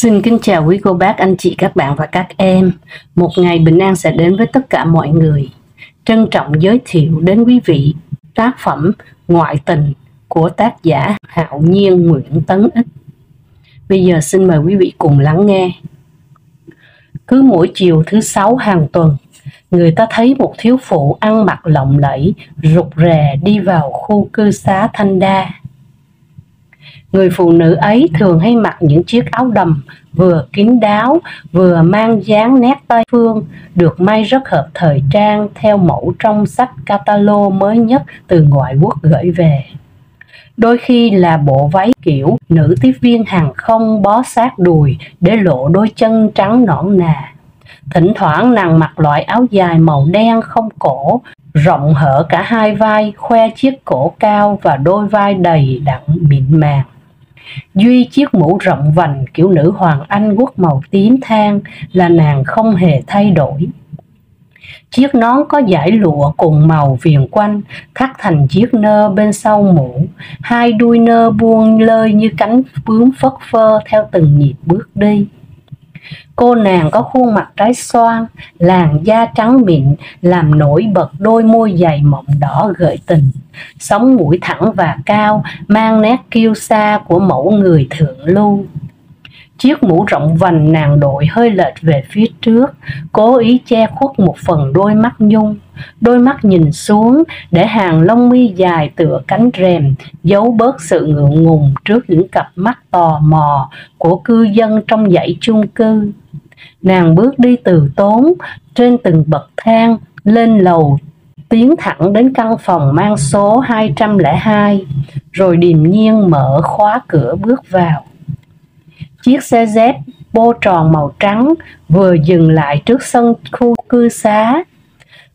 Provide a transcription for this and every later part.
Xin kính chào quý cô bác, anh chị, các bạn và các em. Một ngày bình an sẽ đến với tất cả mọi người. Trân trọng giới thiệu đến quý vị tác phẩm Ngoại tình của tác giả Hạo Nhiên Nguyễn Tấn Ích. Bây giờ xin mời quý vị cùng lắng nghe. Cứ mỗi chiều thứ 6 hàng tuần, người ta thấy một thiếu phụ ăn mặc lộng lẫy, rụt rè đi vào khu cư xá Thanh Đa. Người phụ nữ ấy thường hay mặc những chiếc áo đầm vừa kín đáo vừa mang dáng nét Tây phương, được may rất hợp thời trang theo mẫu trong sách catalog mới nhất từ ngoại quốc gửi về. Đôi khi là bộ váy kiểu nữ tiếp viên hàng không bó sát đùi để lộ đôi chân trắng nõn nà. Thỉnh thoảng nàng mặc loại áo dài màu đen không cổ, rộng hở cả hai vai, khoe chiếc cổ cao và đôi vai đầy đặn mịn màng. Duy chiếc mũ rộng vành kiểu nữ hoàng Anh quốc màu tím than là nàng không hề thay đổi. Chiếc nón có dải lụa cùng màu viền quanh, thắt thành chiếc nơ bên sau mũ, hai đuôi nơ buông lơi như cánh bướm phất phơ theo từng nhịp bước đi. Cô nàng có khuôn mặt trái xoan, làn da trắng mịn làm nổi bật đôi môi dày mọng đỏ gợi tình, sống mũi thẳng và cao, mang nét kiêu sa của mẫu người thượng lưu. Chiếc mũ rộng vành nàng đội hơi lệch về phía trước, cố ý che khuất một phần đôi mắt nhung. Đôi mắt nhìn xuống để hàng lông mi dài tựa cánh rèm giấu bớt sự ngượng ngùng trước những cặp mắt tò mò của cư dân trong dãy chung cư. Nàng bước đi từ tốn trên từng bậc thang lên lầu, tiến thẳng đến căn phòng mang số 202, rồi điềm nhiên mở khóa cửa bước vào. Chiếc xe dép bô tròn màu trắng vừa dừng lại trước sân khu cư xá.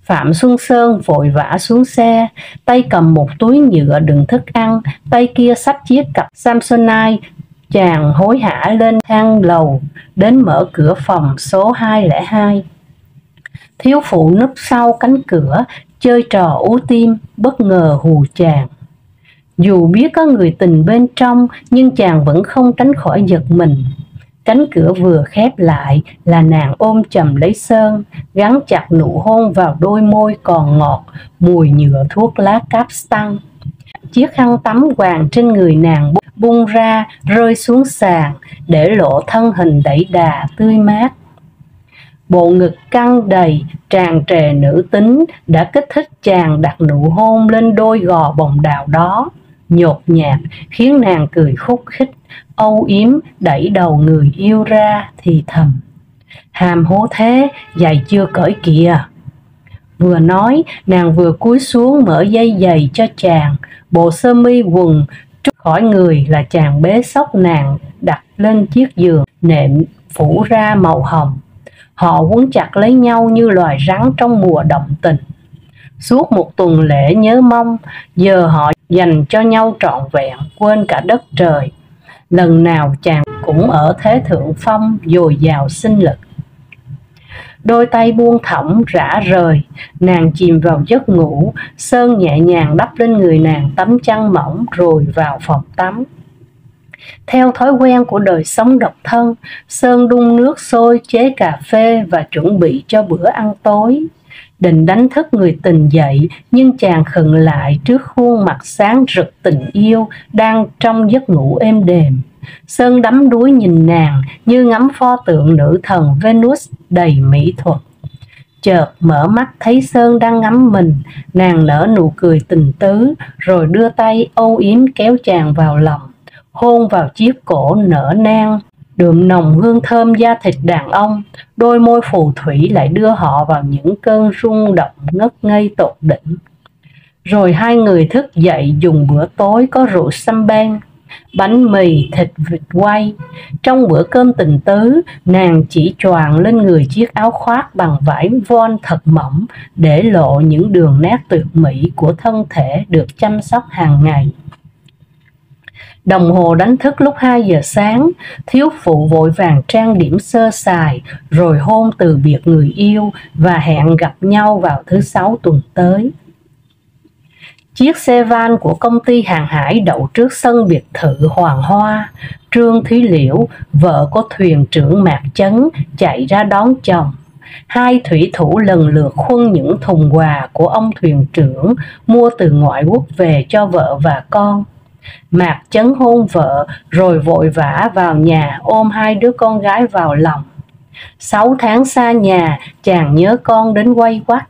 Phạm Xuân Sơn vội vã xuống xe, tay cầm một túi nhựa đựng thức ăn, tay kia xách chiếc cặp Samsonite. Chàng hối hả lên thang lầu, đến mở cửa phòng số 202. Thiếu phụ núp sau cánh cửa, chơi trò ú tim, bất ngờ hù chàng. Dù biết có người tình bên trong, nhưng chàng vẫn không tránh khỏi giật mình. Cánh cửa vừa khép lại là nàng ôm chầm lấy Sơn, gắn chặt nụ hôn vào đôi môi còn ngọt, mùi nhựa thuốc lá cáp stăng. Chiếc khăn tắm quàng trên người nàng bung ra rơi xuống sàn, để lộ thân hình đẩy đà tươi mát. Bộ ngực căng đầy tràn trề nữ tính đã kích thích chàng đặt nụ hôn lên đôi gò bồng đào đó, nhột nhạt khiến nàng cười khúc khích, âu yếm đẩy đầu người yêu ra thì thầm: "Hàm hố thế, giày chưa cởi kìa." Vừa nói, nàng vừa cúi xuống mở dây giày cho chàng. Bộ sơ mi quần trút khỏi người là chàng bế xốc nàng đặt lên chiếc giường nệm phủ ra màu hồng. Họ quấn chặt lấy nhau như loài rắn trong mùa động tình. Suốt một tuần lễ nhớ mong, giờ họ dành cho nhau trọn vẹn, quên cả đất trời. Lần nào chàng cũng ở thế thượng phong, dồi dào sinh lực. Đôi tay buông thõng rã rời, nàng chìm vào giấc ngủ. Sơn nhẹ nhàng đắp lên người nàng tấm chăn mỏng rồi vào phòng tắm. Theo thói quen của đời sống độc thân, Sơn đun nước sôi chế cà phê và chuẩn bị cho bữa ăn tối. Định đánh thức người tình dậy, nhưng chàng khựng lại trước khuôn mặt sáng rực tình yêu đang trong giấc ngủ êm đềm. Sơn đắm đuối nhìn nàng như ngắm pho tượng nữ thần Venus đầy mỹ thuật. Chợt mở mắt thấy Sơn đang ngắm mình, nàng nở nụ cười tình tứ, rồi đưa tay âu yếm kéo chàng vào lòng, hôn vào chiếc cổ nở nang đượm nồng hương thơm da thịt đàn ông. Đôi môi phù thủy lại đưa họ vào những cơn rung động ngất ngây tột đỉnh. Rồi hai người thức dậy dùng bữa tối có rượu champagne, bánh mì, thịt vịt quay. Trong bữa cơm tình tứ, nàng chỉ choàng lên người chiếc áo khoác bằng vải von thật mỏng, để lộ những đường nét tuyệt mỹ của thân thể được chăm sóc hàng ngày. Đồng hồ đánh thức lúc 2 giờ sáng, thiếu phụ vội vàng trang điểm sơ sài, rồi hôn từ biệt người yêu và hẹn gặp nhau vào thứ 6 tuần tới. Chiếc xe van của công ty hàng hải đậu trước sân biệt thự Hoàng Hoa. Trương Thúy Liễu, vợ của thuyền trưởng Mạc Chấn, chạy ra đón chồng. Hai thủy thủ lần lượt khuân những thùng quà của ông thuyền trưởng mua từ ngoại quốc về cho vợ và con. Mạc Chấn hôn vợ rồi vội vã vào nhà ôm hai đứa con gái vào lòng. 6 tháng xa nhà, chàng nhớ con đến quay quắt.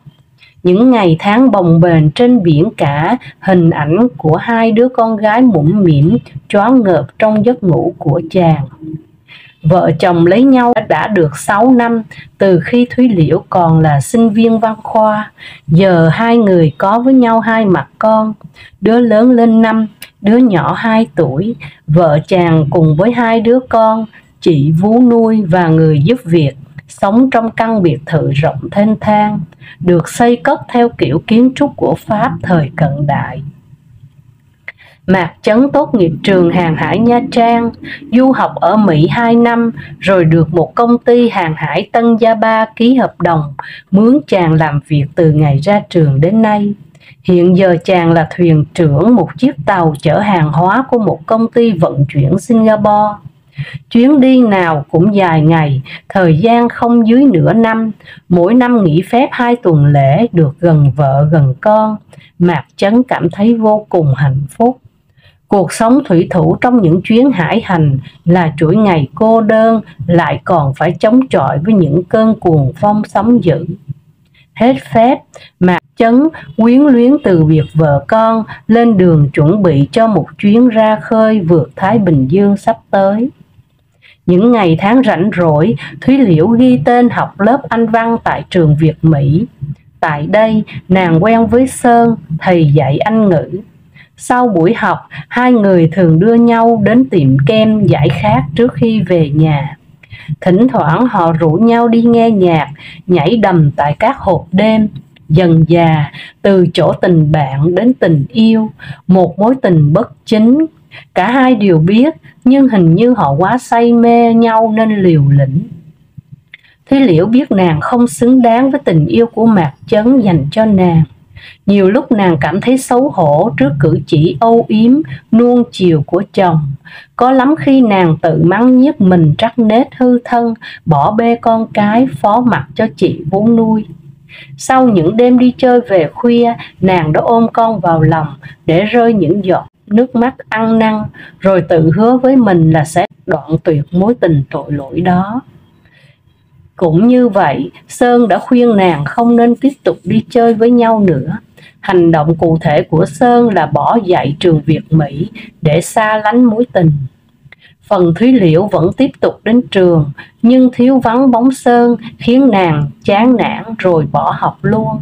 Những ngày tháng bồng bềnh trên biển cả, hình ảnh của hai đứa con gái mũm mĩm choáng ngợp trong giấc ngủ của chàng. Vợ chồng lấy nhau đã được 6 năm, từ khi Thúy Liễu còn là sinh viên văn khoa. Giờ hai người có với nhau hai mặt con, đứa lớn lên 5, đứa nhỏ 2 tuổi. Vợ chàng cùng với hai đứa con, chị vú nuôi và người giúp việc, sống trong căn biệt thự rộng thênh thang, được xây cất theo kiểu kiến trúc của Pháp thời cận đại. Mạc Chấn tốt nghiệp trường hàng hải Nha Trang, du học ở Mỹ 2 năm, rồi được một công ty hàng hải Tân Gia Ba ký hợp đồng mướn chàng làm việc từ ngày ra trường đến nay. Hiện giờ chàng là thuyền trưởng một chiếc tàu chở hàng hóa của một công ty vận chuyển Singapore. Chuyến đi nào cũng dài ngày, thời gian không dưới nửa năm, mỗi năm nghỉ phép 2 tuần lễ, được gần vợ gần con. Mạc Chấn cảm thấy vô cùng hạnh phúc. Cuộc sống thủy thủ trong những chuyến hải hành là chuỗi ngày cô đơn, lại còn phải chống chọi với những cơn cuồng phong sóng dữ. Hết phép, Mạc Chấn quyến luyến từ biệt vợ con, lên đường chuẩn bị cho một chuyến ra khơi vượt Thái Bình Dương sắp tới. Những ngày tháng rảnh rỗi, Thúy Liễu ghi tên học lớp Anh văn tại trường Việt Mỹ. Tại đây, nàng quen với Sơn, thầy dạy Anh ngữ. Sau buổi học, hai người thường đưa nhau đến tiệm kem giải khát trước khi về nhà. Thỉnh thoảng họ rủ nhau đi nghe nhạc, nhảy đầm tại các hộp đêm. Dần dà, từ chỗ tình bạn đến tình yêu, một mối tình bất chính. Cả hai đều biết, nhưng hình như họ quá say mê nhau nên liều lĩnh. Thúy Liễu biết nàng không xứng đáng với tình yêu của Mạc Chấn dành cho nàng. Nhiều lúc nàng cảm thấy xấu hổ trước cử chỉ âu yếm, nuông chiều của chồng. Có lắm khi nàng tự mắng nhiếc mình trắc nết hư thân, bỏ bê con cái, phó mặc cho chị vú nuôi. Sau những đêm đi chơi về khuya, nàng đã ôm con vào lòng để rơi những giọt nước mắt ăn năn, rồi tự hứa với mình là sẽ đoạn tuyệt mối tình tội lỗi đó. Cũng như vậy, Sơn đã khuyên nàng không nên tiếp tục đi chơi với nhau nữa. Hành động cụ thể của Sơn là bỏ dạy trường Việt Mỹ để xa lánh mối tình. Phần Thúy Liễu vẫn tiếp tục đến trường, nhưng thiếu vắng bóng Sơn khiến nàng chán nản rồi bỏ học luôn.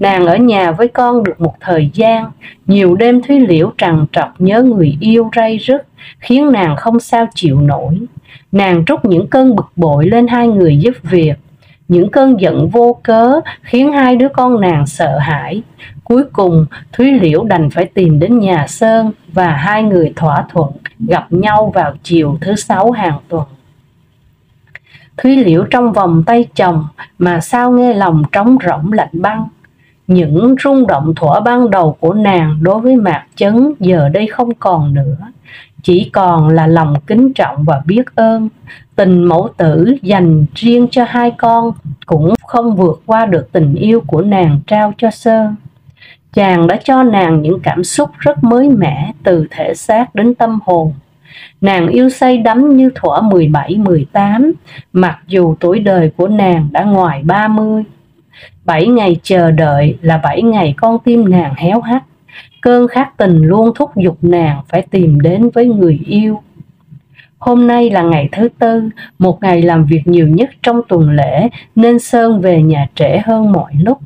Nàng ở nhà với con được một thời gian, nhiều đêm Thúy Liễu trằn trọc nhớ người yêu ray rứt, khiến nàng không sao chịu nổi. Nàng trút những cơn bực bội lên hai người giúp việc. Những cơn giận vô cớ khiến hai đứa con nàng sợ hãi. Cuối cùng, Thúy Liễu đành phải tìm đến nhà Sơn và hai người thỏa thuận gặp nhau vào chiều thứ 6 hàng tuần. Thúy Liễu trong vòng tay chồng mà sao nghe lòng trống rỗng lạnh băng. Những rung động thuở ban đầu của nàng đối với Mạc Chấn giờ đây không còn nữa. Chỉ còn là lòng kính trọng và biết ơn. Tình mẫu tử dành riêng cho hai con cũng không vượt qua được tình yêu của nàng trao cho Sơn. Chàng đã cho nàng những cảm xúc rất mới mẻ từ thể xác đến tâm hồn. Nàng yêu say đắm như thuở 17-18, mặc dù tuổi đời của nàng đã ngoài 30. 7 ngày chờ đợi là 7 ngày con tim nàng héo hắt. Cơn khát tình luôn thúc giục nàng phải tìm đến với người yêu. Hôm nay là ngày thứ Tư, một ngày làm việc nhiều nhất trong tuần lễ, nên Sơn về nhà trễ hơn mọi lúc.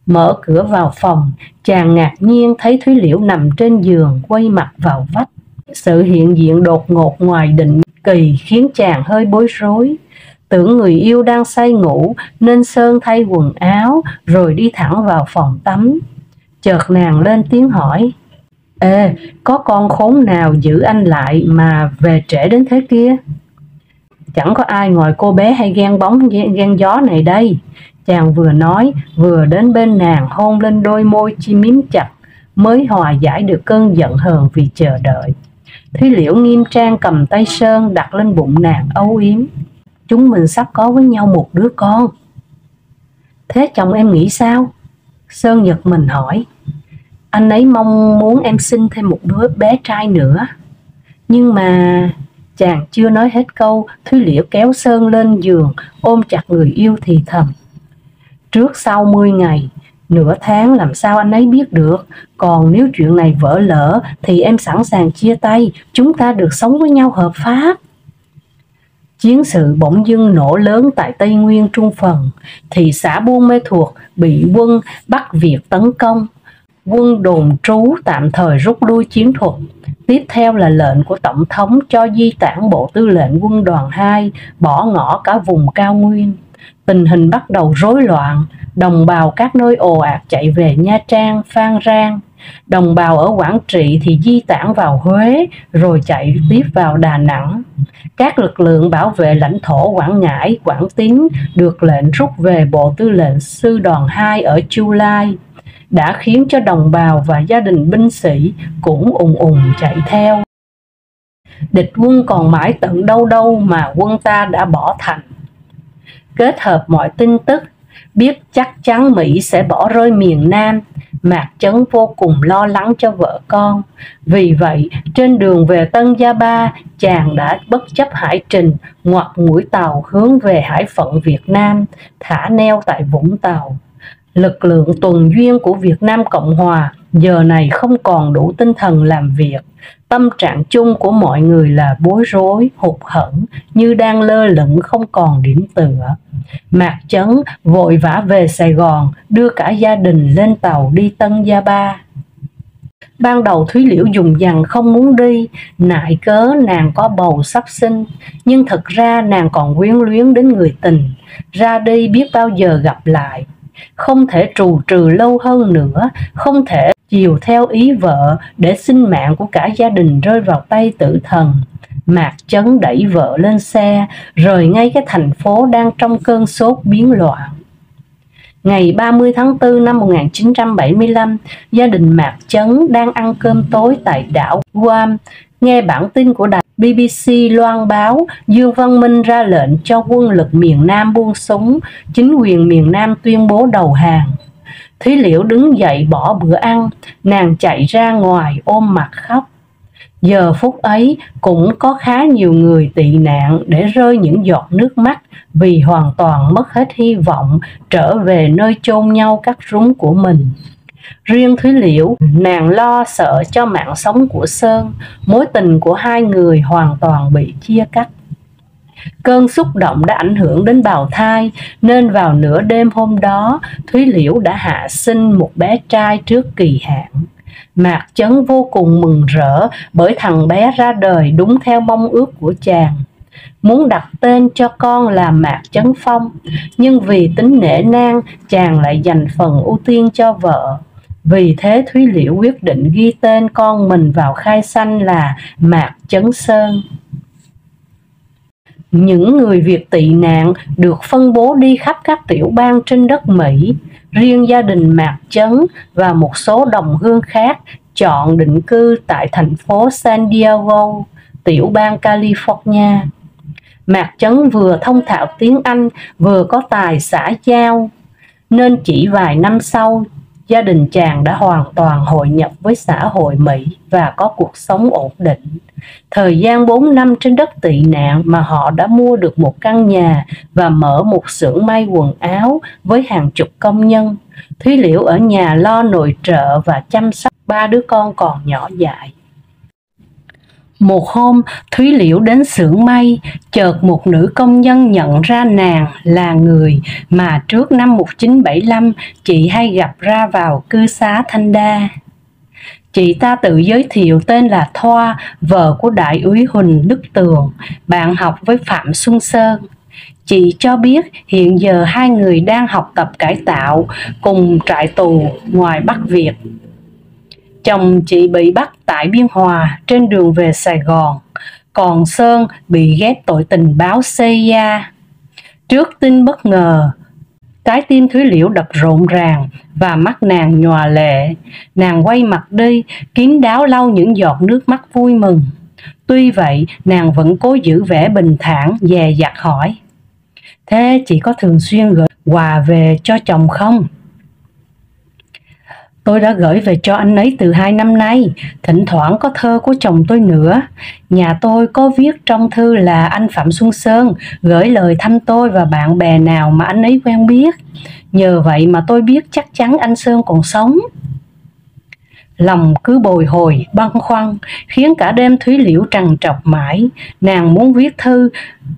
Mở cửa vào phòng, chàng ngạc nhiên thấy Thúy Liễu nằm trên giường quay mặt vào vách. Sự hiện diện đột ngột ngoài định kỳ khiến chàng hơi bối rối. Tưởng người yêu đang say ngủ nên Sơn thay quần áo rồi đi thẳng vào phòng tắm. Chợt nàng lên tiếng hỏi: "Ê, có con khốn nào giữ anh lại mà về trễ đến thế kia?" "Chẳng có ai ngoài cô bé hay ghen bóng ghen gió này đây." Chàng vừa nói vừa đến bên nàng hôn lên đôi môi chi mím chặt, mới hòa giải được cơn giận hờn vì chờ đợi. Thúy Liễu nghiêm trang cầm tay Sơn đặt lên bụng nàng âu yếm. Chúng mình sắp có với nhau một đứa con. Thế chồng em nghĩ sao? Sơn giật mình hỏi. Anh ấy mong muốn em sinh thêm một đứa bé trai nữa. Nhưng mà... Chàng chưa nói hết câu, Thúy Liễu kéo Sơn lên giường, ôm chặt người yêu thì thầm. Trước sau 10 ngày, nửa tháng làm sao anh ấy biết được. Còn nếu chuyện này vỡ lỡ thì em sẵn sàng chia tay, chúng ta được sống với nhau hợp pháp. Chiến sự bỗng dưng nổ lớn tại Tây Nguyên Trung Phần. Thị xã Buôn Mê Thuột bị quân Bắc Việt tấn công. Quân đồn trú tạm thời rút lui chiến thuật. Tiếp theo là lệnh của Tổng thống cho di tản Bộ Tư lệnh Quân đoàn 2 bỏ ngỏ cả vùng cao nguyên. Tình hình bắt đầu rối loạn, đồng bào các nơi ồ ạt chạy về Nha Trang, Phan Rang. Đồng bào ở Quảng Trị thì di tản vào Huế rồi chạy tiếp vào Đà Nẵng. Các lực lượng bảo vệ lãnh thổ Quảng Ngãi, Quảng Tín được lệnh rút về Bộ Tư lệnh Sư đoàn 2 ở Chu Lai, đã khiến cho đồng bào và gia đình binh sĩ cũng ùn ùn chạy theo. Địch quân còn mãi tận đâu đâu mà quân ta đã bỏ thành. Kết hợp mọi tin tức, biết chắc chắn Mỹ sẽ bỏ rơi miền Nam, Mạc Chấn vô cùng lo lắng cho vợ con. Vì vậy, trên đường về Tân Gia Ba, chàng đã bất chấp hải trình, ngoặt mũi tàu hướng về hải phận Việt Nam, thả neo tại Vũng Tàu. Lực lượng tuần duyên của Việt Nam Cộng Hòa giờ này không còn đủ tinh thần làm việc. Tâm trạng chung của mọi người là bối rối, hụt hẫng, như đang lơ lửng không còn điểm tựa. Mạc Chấn vội vã về Sài Gòn, đưa cả gia đình lên tàu đi Tân Gia Ba. Ban đầu Thúy Liễu dùng dằng không muốn đi, nại cớ nàng có bầu sắp sinh, nhưng thật ra nàng còn quyến luyến đến người tình, ra đi biết bao giờ gặp lại. Không thể trù trừ lâu hơn nữa, không thể chiều theo ý vợ để sinh mạng của cả gia đình rơi vào tay tử thần. Mạc Chấn đẩy vợ lên xe, rời ngay cái thành phố đang trong cơn sốt biến loạn. Ngày 30 tháng 4 năm 1975, gia đình Mạc Chấn đang ăn cơm tối tại đảo Guam. Nghe bản tin của đài BBC loan báo Dương Văn Minh ra lệnh cho quân lực miền Nam buông súng, chính quyền miền Nam tuyên bố đầu hàng. Thúy Liễu đứng dậy bỏ bữa ăn, nàng chạy ra ngoài ôm mặt khóc. Giờ phút ấy cũng có khá nhiều người tị nạn để rơi những giọt nước mắt vì hoàn toàn mất hết hy vọng trở về nơi chôn nhau cắt rúng của mình. Riêng Thúy Liễu, nàng lo sợ cho mạng sống của Sơn, mối tình của hai người hoàn toàn bị chia cắt. Cơn xúc động đã ảnh hưởng đến bào thai, nên vào nửa đêm hôm đó, Thúy Liễu đã hạ sinh một bé trai trước kỳ hạn. Mạc Chấn vô cùng mừng rỡ bởi thằng bé ra đời đúng theo mong ước của chàng. Muốn đặt tên cho con là Mạc Chấn Phong, nhưng vì tính nể nang, chàng lại dành phần ưu tiên cho vợ. Vì thế Thúy Liễu quyết định ghi tên con mình vào khai sanh là Mạc Chấn Sơn. Những người Việt tị nạn được phân bố đi khắp các tiểu bang trên đất Mỹ. Riêng gia đình Mạc Chấn và một số đồng hương khác chọn định cư tại thành phố San Diego, tiểu bang California. Mạc Chấn vừa thông thạo tiếng Anh, vừa có tài xã giao, nên chỉ vài năm sau, gia đình chàng đã hoàn toàn hội nhập với xã hội Mỹ và có cuộc sống ổn định. Thời gian 4 năm trên đất tị nạn mà họ đã mua được một căn nhà và mở một xưởng may quần áo với hàng chục công nhân. Thúy Liễu ở nhà lo nội trợ và chăm sóc 3 đứa con còn nhỏ dại. Một hôm, Thúy Liễu đến xưởng may, chợt một nữ công nhân nhận ra nàng là người mà trước năm 1975 chị hay gặp ra vào cư xá Thanh Đa. Chị ta tự giới thiệu tên là Thoa, vợ của đại úy Huỳnh Đức Tường, bạn học với Phạm Xuân Sơn. Chị cho biết hiện giờ hai người đang học tập cải tạo cùng trại tù ngoài Bắc Việt. Chồng chị bị bắt tại Biên Hòa trên đường về Sài Gòn, còn Sơn bị ghép tội tình báo CIA. Trước tin bất ngờ Trái tim Thúy Liễu đập rộn ràng và mắt nàng nhòa lệ. Nàng quay mặt đi, kín đáo lau những giọt nước mắt vui mừng. Tuy vậy, nàng vẫn cố giữ vẻ bình thản, dè dặt hỏi: "Thế chị có thường xuyên gửi quà về cho chồng không?" "Tôi đã gửi về cho anh ấy từ 2 năm nay, thỉnh thoảng có thơ của chồng tôi nữa. Nhà tôi có viết trong thư là anh Phạm Xuân Sơn gửi lời thăm tôi và bạn bè nào mà anh ấy quen biết. Nhờ vậy mà tôi biết chắc chắn anh Sơn còn sống." Lòng cứ bồi hồi, băn khoăn, khiến cả đêm Thúy Liễu trằn trọc mãi. Nàng muốn viết thư,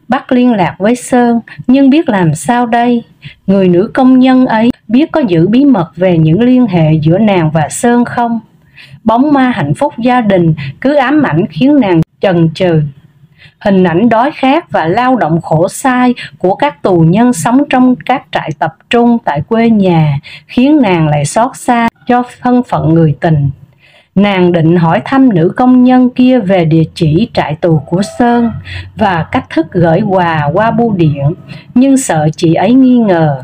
bắt liên lạc với Sơn, nhưng biết làm sao đây? Người nữ công nhân ấy biết có giữ bí mật về những liên hệ giữa nàng và Sơn không? Bóng ma hạnh phúc gia đình cứ ám ảnh khiến nàng chần chừ. Hình ảnh đói khát và lao động khổ sai của các tù nhân sống trong các trại tập trung tại quê nhà khiến nàng lại xót xa cho thân phận người tình. Nàng định hỏi thăm nữ công nhân kia về địa chỉ trại tù của Sơn và cách thức gửi quà qua bưu điện, nhưng sợ chị ấy nghi ngờ.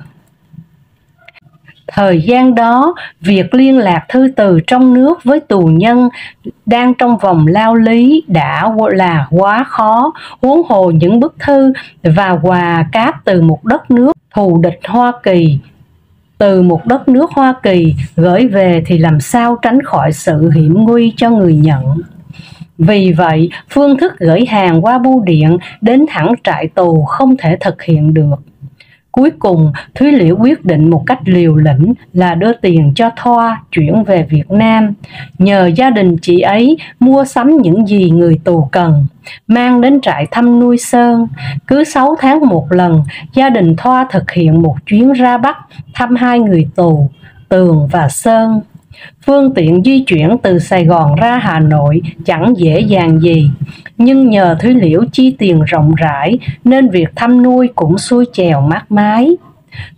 Thời gian đó, việc liên lạc thư từ trong nước với tù nhân đang trong vòng lao lý đã là quá khó, huống hồ những bức thư và quà cáp từ một đất nước thù địch Hoa Kỳ gửi về thì làm sao tránh khỏi sự hiểm nguy cho người nhận. Vì vậy, phương thức gửi hàng qua bưu điện đến thẳng trại tù không thể thực hiện được. Cuối cùng, Thúy Liễu quyết định một cách liều lĩnh là đưa tiền cho Thoa chuyển về Việt Nam, nhờ gia đình chị ấy mua sắm những gì người tù cần, mang đến trại thăm nuôi Sơn. Cứ 6 tháng một lần, gia đình Thoa thực hiện một chuyến ra Bắc thăm 2 người tù, Tường và Sơn. Phương tiện di chuyển từ Sài Gòn ra Hà Nội chẳng dễ dàng gì, nhưng nhờ Thúy Liễu chi tiền rộng rãi nên việc thăm nuôi cũng xuôi chèo mát mái.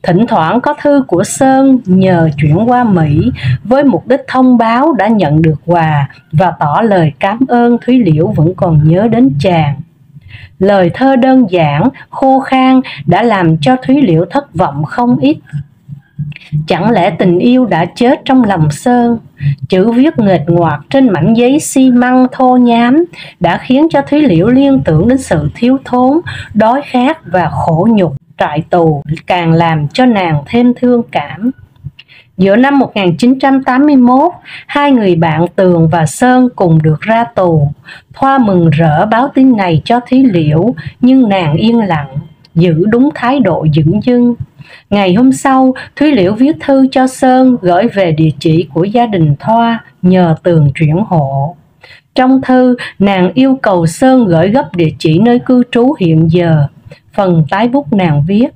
Thỉnh thoảng có thư của Sơn nhờ chuyển qua Mỹ với mục đích thông báo đã nhận được quà và tỏ lời cảm ơn Thúy Liễu vẫn còn nhớ đến chàng. Lời thơ đơn giản, khô khan đã làm cho Thúy Liễu thất vọng không ít. Chẳng lẽ tình yêu đã chết trong lòng Sơn? Chữ viết nghệch ngoạc trên mảnh giấy xi măng thô nhám đã khiến cho Thúy Liễu liên tưởng đến sự thiếu thốn, đói khát và khổ nhục trại tù, càng làm cho nàng thêm thương cảm. Giữa năm 1981, 2 người bạn Tường và Sơn cùng được ra tù. Thoa mừng rỡ báo tin này cho Thúy Liễu, nhưng nàng yên lặng, giữ đúng thái độ dửng dưng. Ngày hôm sau, Thúy Liễu viết thư cho Sơn gửi về địa chỉ của gia đình Thoa, nhờ Tường chuyển hộ. Trong thư, nàng yêu cầu Sơn gửi gấp địa chỉ nơi cư trú hiện giờ. Phần tái bút nàng viết: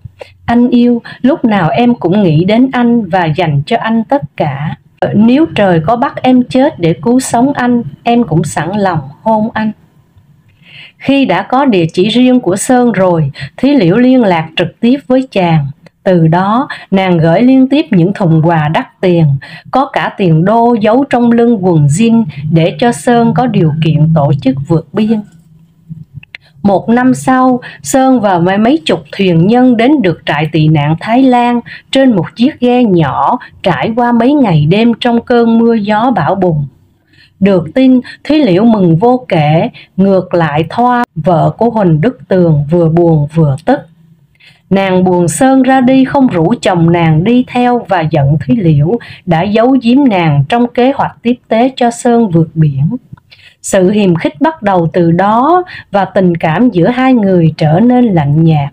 "Anh yêu, lúc nào em cũng nghĩ đến anh và dành cho anh tất cả. Nếu trời có bắt em chết để cứu sống anh, em cũng sẵn lòng hôn anh." Khi đã có địa chỉ riêng của Sơn rồi, Thúy Liễu liên lạc trực tiếp với chàng. Từ đó, nàng gửi liên tiếp những thùng quà đắt tiền, có cả tiền đô giấu trong lưng quần jean để cho Sơn có điều kiện tổ chức vượt biên. 1 năm sau, Sơn và mấy chục thuyền nhân đến được trại tị nạn Thái Lan trên một chiếc ghe nhỏ trải qua mấy ngày đêm trong cơn mưa gió bão bùng. Được tin, Thúy Liễu mừng vô kể, ngược lại Thoa, vợ của Huỳnh Đức Tường, vừa buồn vừa tức. Nàng buồn Sơn ra đi không rủ chồng nàng đi theo và giận Thúy Liễu đã giấu giếm nàng trong kế hoạch tiếp tế cho Sơn vượt biển. Sự hiềm khích bắt đầu từ đó và tình cảm giữa hai người trở nên lạnh nhạt.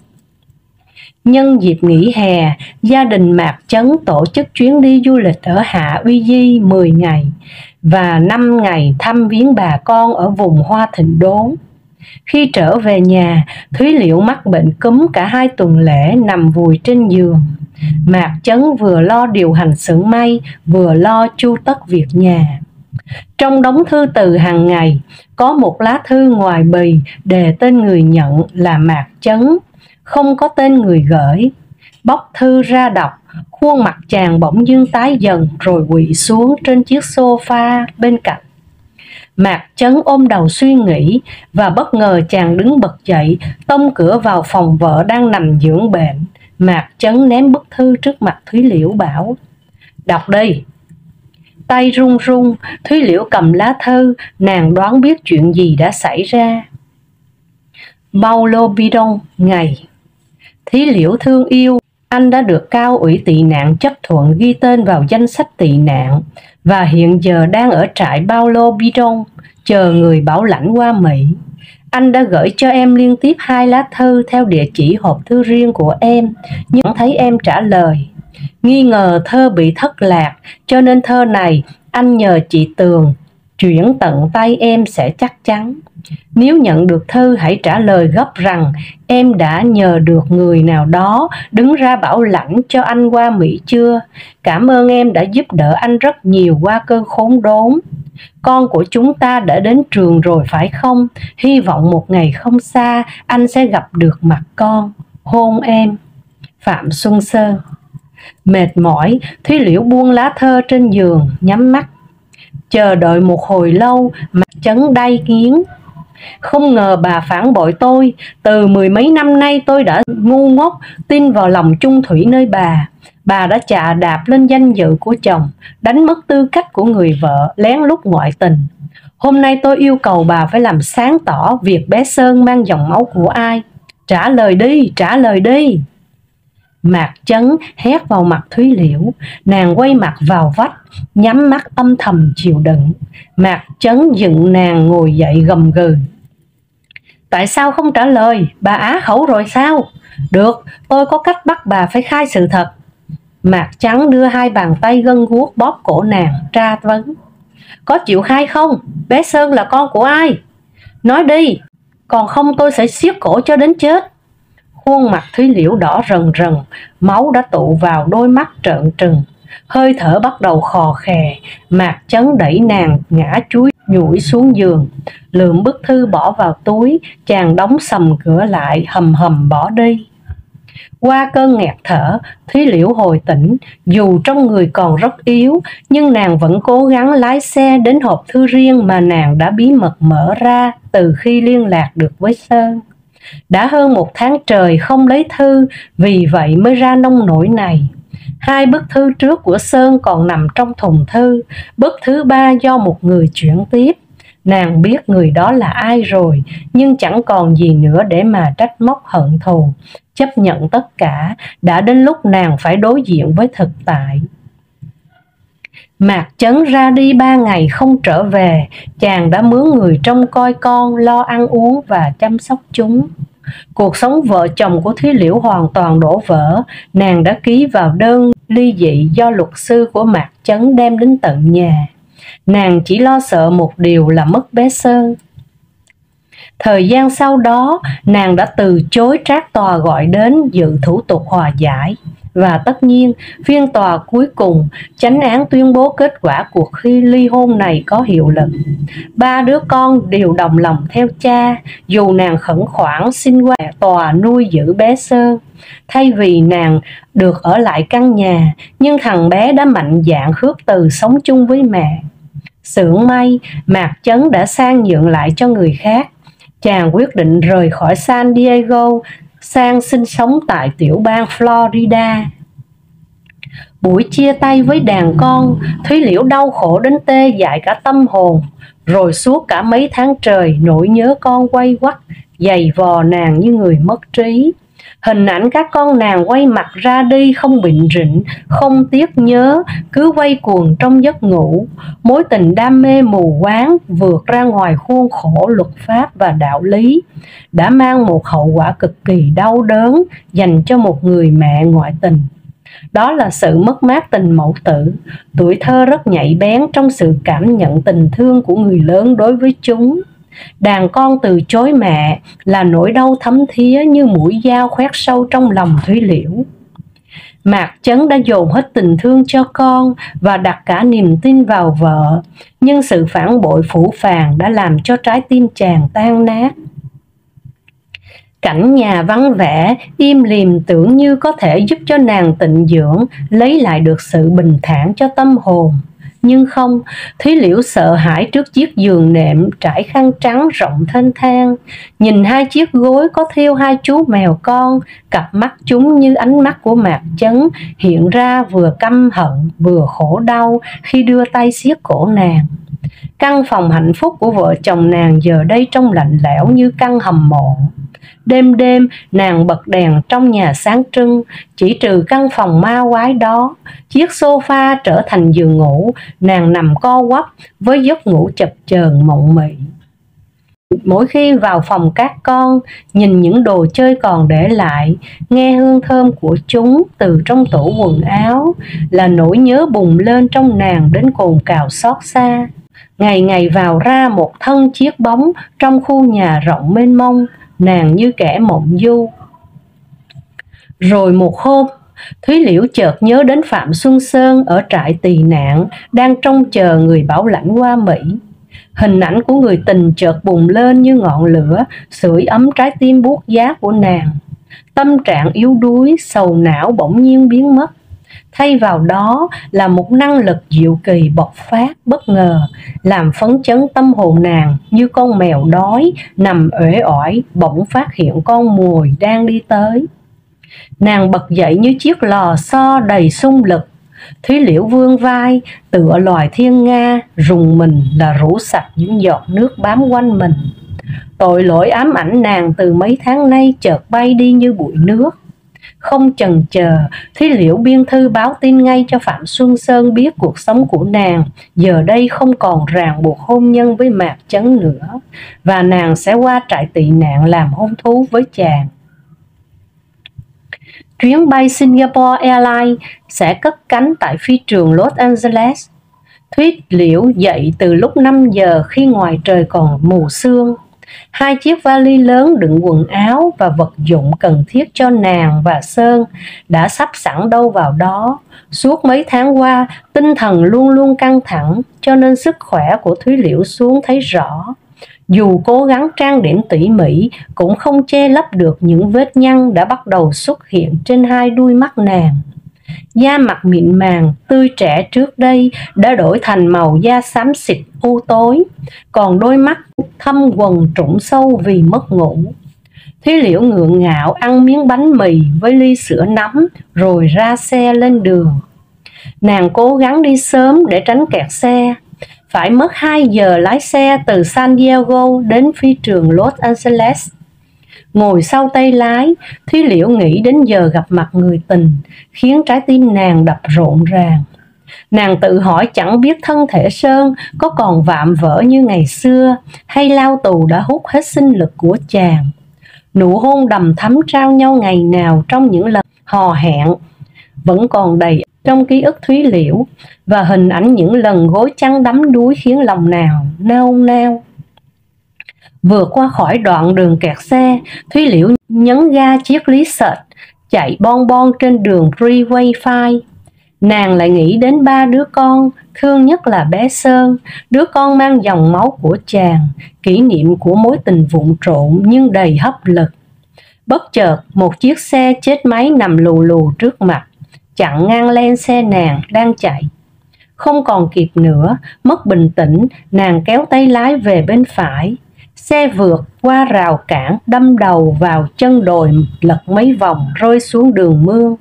Nhân dịp nghỉ hè, gia đình Mạc Chấn tổ chức chuyến đi du lịch ở Hạ Uy Di 10 ngày và 5 ngày thăm viếng bà con ở vùng Hoa Thịnh Đốn. Khi trở về nhà, Thúy Liễu mắc bệnh cúm cả 2 tuần lễ nằm vùi trên giường. Mạc Chấn vừa lo điều hành xưởng may, vừa lo chu tất việc nhà. Trong đống thư từ hàng ngày, có một lá thư ngoài bì đề tên người nhận là Mạc Chấn, không có tên người gửi. Bóc thư ra đọc, khuôn mặt chàng bỗng dưng tái dần rồi quỵ xuống trên chiếc sofa bên cạnh. Mạc Chấn ôm đầu suy nghĩ và bất ngờ chàng đứng bật dậy, tông cửa vào phòng vợ đang nằm dưỡng bệnh. Mạc Chấn ném bức thư trước mặt Thúy Liễu bảo: "Đọc đi." Tay run run, Thúy Liễu cầm lá thư, nàng đoán biết chuyện gì đã xảy ra. Paulo Bidon ngày: Thúy Liễu thương yêu, anh đã được Cao ủy tị nạn chấp thuận ghi tên vào danh sách tị nạn và hiện giờ đang ở trại Paulo Bidon chờ người bảo lãnh qua Mỹ. Anh đã gửi cho em liên tiếp 2 lá thư theo địa chỉ hộp thư riêng của em, nhưng không thấy em trả lời. Nghi ngờ thơ bị thất lạc, cho nên thơ này anh nhờ chị Tường chuyển tận tay em sẽ chắc chắn. Nếu nhận được thư hãy trả lời gấp rằng em đã nhờ được người nào đó đứng ra bảo lãnh cho anh qua Mỹ chưa. Cảm ơn em đã giúp đỡ anh rất nhiều qua cơn khốn đốn. Con của chúng ta đã đến trường rồi phải không? Hy vọng một ngày không xa anh sẽ gặp được mặt con. Hôn em. Phạm Xuân Sơn. Mệt mỏi, Thúy Liễu buông lá thơ trên giường, nhắm mắt. Chờ đợi một hồi lâu, Mạc Chấn đay nghiến. Không ngờ bà phản bội tôi. Từ 10 mấy năm nay tôi đã ngu ngốc tin vào lòng chung thủy nơi bà. Bà đã chà đạp lên danh dự của chồng, đánh mất tư cách của người vợ, lén lút ngoại tình. Hôm nay tôi yêu cầu bà phải làm sáng tỏ việc bé Sơn mang dòng máu của ai. Trả lời đi, trả lời đi. Mạc Chấn hét vào mặt Thúy Liễu, nàng quay mặt vào vách, nhắm mắt âm thầm chịu đựng. Mạc Chấn dựng nàng ngồi dậy gầm gừ. Tại sao không trả lời? Bà á khẩu rồi sao? Được, tôi có cách bắt bà phải khai sự thật. Mạc Chấn đưa 2 bàn tay gân guốc bóp cổ nàng, tra vấn. Có chịu khai không? Bé Sơn là con của ai? Nói đi, còn không tôi sẽ siết cổ cho đến chết. Khuôn mặt Thúy Liễu đỏ rần rần, máu đã tụ vào đôi mắt trợn trừng. Hơi thở bắt đầu khò khè, Mạc Chấn đẩy nàng ngã chúi nhủi xuống giường. Lượm bức thư bỏ vào túi, chàng đóng sầm cửa lại, hầm hầm bỏ đi. Qua cơn nghẹt thở, Thúy Liễu hồi tỉnh, dù trong người còn rất yếu, nhưng nàng vẫn cố gắng lái xe đến hộp thư riêng mà nàng đã bí mật mở ra từ khi liên lạc được với Sơn. Đã hơn 1 tháng trời không lấy thư, vì vậy mới ra nông nổi này. 2 bức thư trước của Sơn còn nằm trong thùng thư, bức thứ 3 do một người chuyển tiếp. Nàng biết người đó là ai rồi, nhưng chẳng còn gì nữa để mà trách móc hận thù. Chấp nhận tất cả, đã đến lúc nàng phải đối diện với thực tại. Mạc Chấn ra đi 3 ngày không trở về, chàng đã mướn người trông coi con, lo ăn uống và chăm sóc chúng. Cuộc sống vợ chồng của Thúy Liễu hoàn toàn đổ vỡ, nàng đã ký vào đơn ly dị do luật sư của Mạc Chấn đem đến tận nhà. Nàng chỉ lo sợ một điều là mất bé Sơn. Thời gian sau đó, nàng đã từ chối trác tòa gọi đến dự thủ tục hòa giải. Và tất nhiên, phiên tòa cuối cùng, chánh án tuyên bố kết quả cuộc ly hôn này có hiệu lực. 3 đứa con đều đồng lòng theo cha, dù nàng khẩn khoản xin qua tòa nuôi giữ bé Sơn. Thay vì nàng được ở lại căn nhà, nhưng thằng bé đã mạnh dạn khước từ sống chung với mẹ. Xưởng may, Mạc Chấn đã sang nhượng lại cho người khác. Chàng quyết định rời khỏi San Diego, sang sinh sống tại tiểu bang Florida. Buổi chia tay với đàn con, Thúy Liễu đau khổ đến tê dại cả tâm hồn. Rồi suốt cả mấy tháng trời, nỗi nhớ con quay quắt, giày vò nàng như người mất trí. Hình ảnh các con nàng quay mặt ra đi không bệnh rịnh, không tiếc nhớ, cứ quay cuồng trong giấc ngủ. Mối tình đam mê mù quáng vượt ra ngoài khuôn khổ luật pháp và đạo lý, đã mang một hậu quả cực kỳ đau đớn dành cho một người mẹ ngoại tình. Đó là sự mất mát tình mẫu tử. Tuổi thơ rất nhạy bén trong sự cảm nhận tình thương của người lớn đối với chúng. Đàn con từ chối mẹ là nỗi đau thấm thía như mũi dao khoét sâu trong lòng Thúy Liễu. Mạc Chấn đã dồn hết tình thương cho con và đặt cả niềm tin vào vợ, nhưng sự phản bội phũ phàng đã làm cho trái tim chàng tan nát. Cảnh nhà vắng vẻ, im lìm tưởng như có thể giúp cho nàng tịnh dưỡng, lấy lại được sự bình thản cho tâm hồn. Nhưng không, Thúy Liễu sợ hãi trước chiếc giường nệm trải khăn trắng rộng thênh thang, nhìn hai chiếc gối có thêu hai chú mèo con, cặp mắt chúng như ánh mắt của Mạc Chấn, hiện ra vừa căm hận vừa khổ đau khi đưa tay siết cổ nàng. Căn phòng hạnh phúc của vợ chồng nàng giờ đây trông lạnh lẽo như căn hầm mộ. Đêm đêm nàng bật đèn trong nhà sáng trưng, chỉ trừ căn phòng ma quái đó. Chiếc sofa trở thành giường ngủ, nàng nằm co quắp với giấc ngủ chập chờn mộng mị. Mỗi khi vào phòng các con, nhìn những đồ chơi còn để lại, nghe hương thơm của chúng từ trong tủ quần áo, là nỗi nhớ bùng lên trong nàng đến cồn cào xót xa. Ngày ngày vào ra một thân chiếc bóng trong khu nhà rộng mênh mông, nàng như kẻ mộng du. Rồi một hôm, Thúy Liễu chợt nhớ đến Phạm Xuân Sơn ở trại tị nạn đang trông chờ người bảo lãnh qua Mỹ. Hình ảnh của người tình chợt bùng lên như ngọn lửa, sưởi ấm trái tim buốt giá của nàng. Tâm trạng yếu đuối, sầu não bỗng nhiên biến mất. Thay vào đó là một năng lực diệu kỳ bộc phát bất ngờ, làm phấn chấn tâm hồn nàng như con mèo đói nằm uể oải bỗng phát hiện con mồi đang đi tới. Nàng bật dậy như chiếc lò xo đầy xung lực. Thúy Liễu vươn vai, tựa loài thiên nga, rùng mình là rũ sạch những giọt nước bám quanh mình. Tội lỗi ám ảnh nàng từ mấy tháng nay chợt bay đi như bụi nước. Không chần chờ, Thúy Liễu biên thư báo tin ngay cho Phạm Xuân Sơn biết cuộc sống của nàng giờ đây không còn ràng buộc hôn nhân với Mạc Chấn nữa, và nàng sẽ qua trại tị nạn làm hôn thú với chàng. Chuyến bay Singapore Airlines sẽ cất cánh tại phi trường Los Angeles. Thúy Liễu dậy từ lúc 5 giờ khi ngoài trời còn mù sương. Hai chiếc vali lớn đựng quần áo và vật dụng cần thiết cho nàng và Sơn đã sắp sẵn đâu vào đó. Suốt mấy tháng qua, tinh thần luôn luôn căng thẳng, cho nên sức khỏe của Thúy Liễu xuống thấy rõ. Dù cố gắng trang điểm tỉ mỉ, cũng không che lấp được những vết nhăn đã bắt đầu xuất hiện trên hai đuôi mắt nàng. Da mặt mịn màng, tươi trẻ trước đây đã đổi thành màu da xám xịt u tối, còn đôi mắt thâm quầng trũng sâu vì mất ngủ. Thúy Liễu ngượng ngạo ăn miếng bánh mì với ly sữa nóng rồi ra xe lên đường. Nàng cố gắng đi sớm để tránh kẹt xe. Phải mất 2 giờ lái xe từ San Diego đến phi trường Los Angeles. Ngồi sau tay lái, Thúy Liễu nghĩ đến giờ gặp mặt người tình, khiến trái tim nàng đập rộn ràng. Nàng tự hỏi chẳng biết thân thể Sơn có còn vạm vỡ như ngày xưa, hay lao tù đã hút hết sinh lực của chàng. Nụ hôn đầm thắm trao nhau ngày nào trong những lần hò hẹn vẫn còn đầy trong ký ức Thúy Liễu, và hình ảnh những lần gối chăn đắm đuối khiến lòng nào nao nao. Vượt qua khỏi đoạn đường kẹt xe, Thúy Liễu nhấn ga chiếc lý sệt, chạy bon bon trên đường freeway 5. Nàng lại nghĩ đến 3 đứa con, thương nhất là bé Sơn, đứa con mang dòng máu của chàng, kỷ niệm của mối tình vụn trộn nhưng đầy hấp lực. Bất chợt, một chiếc xe chết máy nằm lù lù trước mặt, chặn ngang len xe nàng đang chạy. Không còn kịp nữa, mất bình tĩnh, nàng kéo tay lái về bên phải. Xe vượt qua rào cản, đâm đầu vào chân đồi, lật mấy vòng rơi xuống đường mương.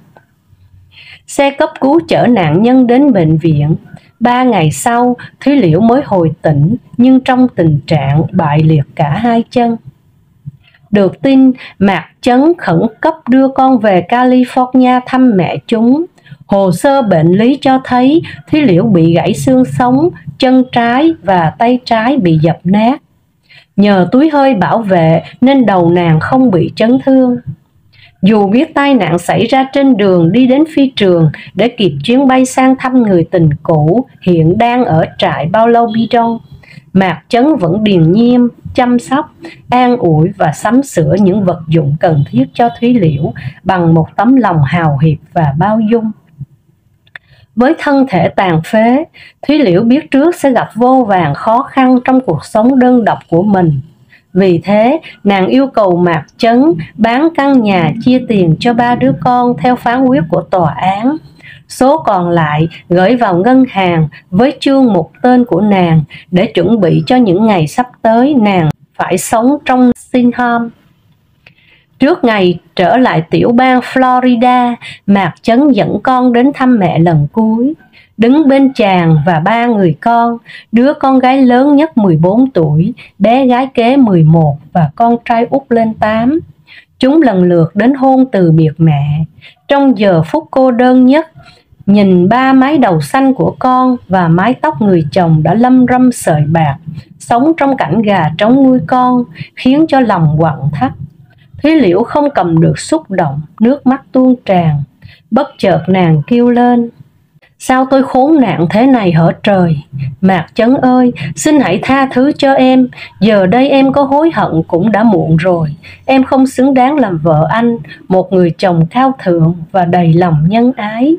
Xe cấp cứu chở nạn nhân đến bệnh viện. 3 ngày sau, Thúy Liễu mới hồi tỉnh, nhưng trong tình trạng bại liệt cả hai chân. Được tin, Mạc Chấn khẩn cấp đưa con về California thăm mẹ chúng. Hồ sơ bệnh lý cho thấy Thúy Liễu bị gãy xương sống, chân trái và tay trái bị dập nát. Nhờ túi hơi bảo vệ nên đầu nàng không bị chấn thương. Dù biết tai nạn xảy ra trên đường đi đến phi trường để kịp chuyến bay sang thăm người tình cũ hiện đang ở trại Paulo Bidon, Mạc Chấn vẫn điềm nhiên, chăm sóc, an ủi và sắm sửa những vật dụng cần thiết cho Thúy Liễu bằng một tấm lòng hào hiệp và bao dung. Với thân thể tàn phế, Thúy Liễu biết trước sẽ gặp vô vàn khó khăn trong cuộc sống đơn độc của mình. Vì thế, nàng yêu cầu Mạc Chấn bán căn nhà chia tiền cho 3 đứa con theo phán quyết của tòa án, số còn lại gửi vào ngân hàng với chương mục tên của nàng để chuẩn bị cho những ngày sắp tới nàng phải sống trong Sinham. Trước ngày trở lại tiểu bang Florida, Mạc Chấn dẫn con đến thăm mẹ lần cuối. Đứng bên chàng và 3 người con, đứa con gái lớn nhất 14 tuổi, bé gái kế 11 và con trai út lên 8. Chúng lần lượt đến hôn từ biệt mẹ. Trong giờ phút cô đơn nhất, nhìn 3 mái đầu xanh của con và mái tóc người chồng đã lâm râm sợi bạc, sống trong cảnh gà trống nuôi con, khiến cho lòng quặn thắt. Thúy Liễu không cầm được xúc động, nước mắt tuôn tràn. Bất chợt nàng kêu lên: sao tôi khốn nạn thế này hở trời? Mạc Chấn ơi, xin hãy tha thứ cho em. Giờ đây em có hối hận cũng đã muộn rồi. Em không xứng đáng làm vợ anh, một người chồng cao thượng và đầy lòng nhân ái.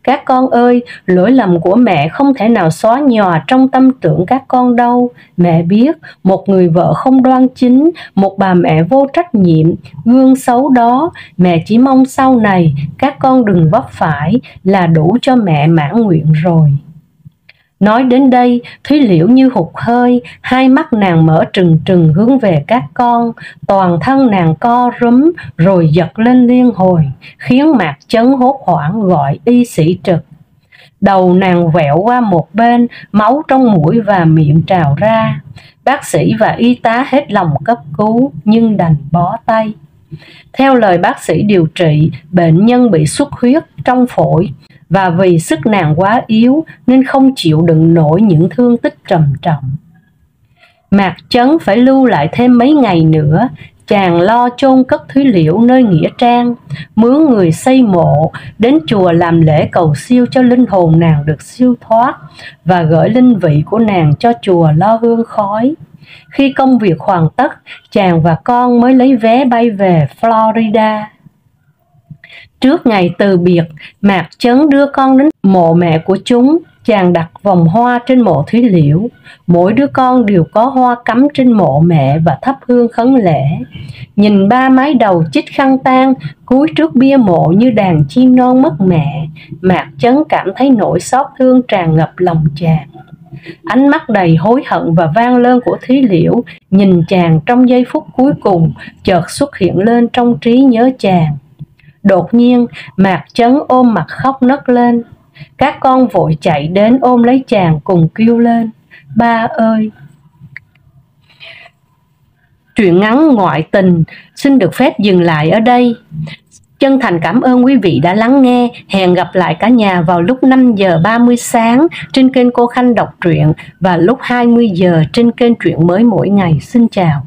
Các con ơi, lỗi lầm của mẹ không thể nào xóa nhòa trong tâm tưởng các con đâu. Mẹ biết, một người vợ không đoan chính, một bà mẹ vô trách nhiệm, gương xấu đó, mẹ chỉ mong sau này các con đừng vấp phải là đủ cho mẹ mãn nguyện rồi. Nói đến đây, Thúy Liễu như hụt hơi, hai mắt nàng mở trừng trừng hướng về các con, toàn thân nàng co rúm rồi giật lên liên hồi, khiến Mạc Chấn hốt hoảng gọi y sĩ trực. Đầu nàng vẹo qua một bên, máu trong mũi và miệng trào ra. Bác sĩ và y tá hết lòng cấp cứu nhưng đành bó tay. Theo lời bác sĩ điều trị, bệnh nhân bị xuất huyết trong phổi, và vì sức nàng quá yếu nên không chịu đựng nổi những thương tích trầm trọng. Mạc Chấn phải lưu lại thêm mấy ngày nữa. Chàng lo chôn cất Thúy Liễu nơi nghĩa trang, mướn người xây mộ, đến chùa làm lễ cầu siêu cho linh hồn nàng được siêu thoát, và gửi linh vị của nàng cho chùa lo hương khói. Khi công việc hoàn tất, chàng và con mới lấy vé bay về Florida. Trước ngày từ biệt, Mạc Chấn đưa con đến mộ mẹ của chúng. Chàng đặt vòng hoa trên mộ Thúy Liễu. Mỗi đứa con đều có hoa cắm trên mộ mẹ và thắp hương khấn lễ. Nhìn 3 mái đầu chích khăn tang cúi trước bia mộ như đàn chim non mất mẹ, Mạc Chấn cảm thấy nỗi xót thương tràn ngập lòng chàng. Ánh mắt đầy hối hận và van lơn của Thúy Liễu nhìn chàng trong giây phút cuối cùng chợt xuất hiện lên trong trí nhớ chàng. Đột nhiên, Mạc Chấn ôm mặt khóc nấc lên. Các con vội chạy đến ôm lấy chàng cùng kêu lên: ba ơi! Truyện ngắn Ngoại Tình xin được phép dừng lại ở đây. Chân thành cảm ơn quý vị đã lắng nghe. Hẹn gặp lại cả nhà vào lúc 5 giờ 30 sáng trên kênh Cô Khanh đọc truyện và lúc 20 giờ trên kênh Truyện Mới Mỗi Ngày. Xin chào.